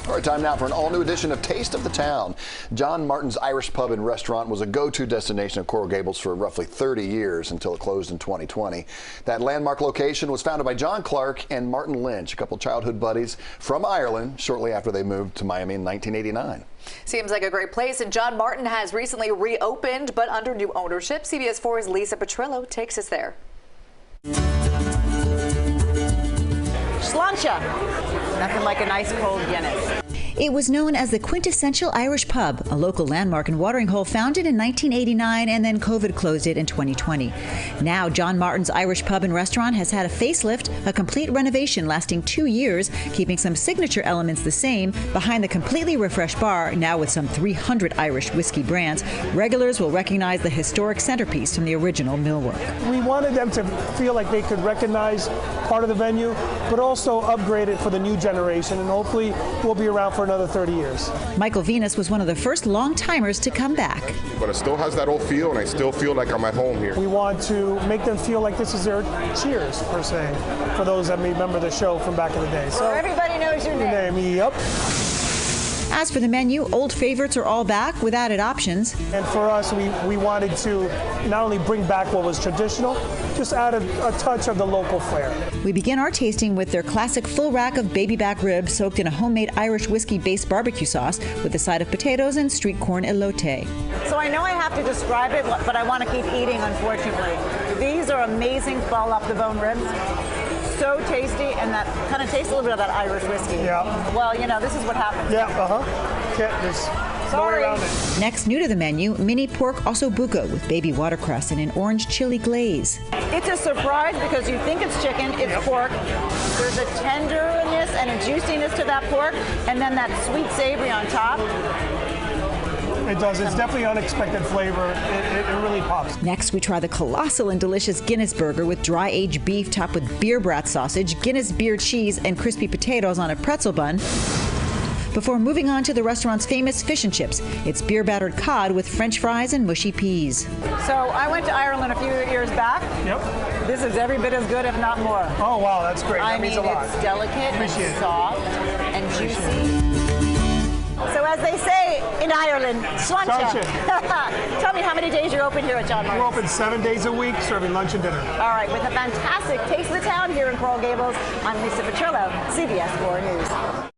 All right, time now for an all-new edition of Taste of the Town. John Martin's Irish Pub and Restaurant was a go-to destination of Coral Gables for roughly 30 years until it closed in 2020. That landmark location was founded by John Clark and Martin Lynch, a couple childhood buddies from Ireland, shortly after they moved to Miami in 1989. Seems like a great place, and John Martin has recently reopened, but under new ownership. CBS 4's Lisa Petrillo takes us there. Sláinte. Nothing like a nice cold Guinness. It was known as the quintessential Irish pub, a local landmark and watering hole founded in 1989, and then COVID closed it in 2020. Now, John Martin's Irish Pub and Restaurant has had a facelift, a complete renovation lasting 2 years, keeping some signature elements the same. Behind the completely refreshed bar, now with some 300 Irish whiskey brands, regulars will recognize the historic centerpiece from the original millwork. We wanted them to feel like they could recognize part of the venue, but also upgrade it for the new generation, and hopefully we'll be around for another 30 years. Michael Venus was one of the first long-timers to come back. But it still has that old feel, and I still feel like I'm at home here. We want to make them feel like this is their Cheers, per se, for those that may remember the show from back in the day. So everybody knows your name. Yep. As for the menu, old favorites are all back with added options. And for us, we wanted to not only bring back what was traditional, just add a touch of the local flair. We begin our tasting with their classic full rack of baby back ribs soaked in a homemade Irish whiskey-based barbecue sauce with a side of potatoes and street corn elote. So I know I have to describe it, but I want to keep eating, unfortunately. These are amazing fall off the bone ribs. So tasty, and that kind of tastes a little bit of that Irish whiskey. Yeah. Well, you know, this is what happens. Yeah, there's no way around it. Next, new to the menu, mini pork ossobuco with baby watercress and an orange chili glaze. It's a surprise because you think it's chicken, it's pork. There's a tenderness and a juiciness to that pork, and then that sweet savory on top. It does. It's definitely unexpected flavor. It really pops. Next, we try the colossal and delicious Guinness burger with dry-aged beef topped with beer brat sausage, Guinness beer cheese, and crispy potatoes on a pretzel bun. Before moving on to the restaurant's famous fish and chips, it's beer-battered cod with French fries and mushy peas. So I went to Ireland a few years back. Yep. This is every bit as good, if not more. Oh, wow, that's great. I mean, it's delicate and soft and juicy. So as they say in Ireland, sláinte. Tell me how many days you're open here at John Martin's. We're open 7 days a week, serving lunch and dinner. All right, with a fantastic Taste of the Town here in Coral Gables, I'm Lisa Petrillo, CBS 4 News.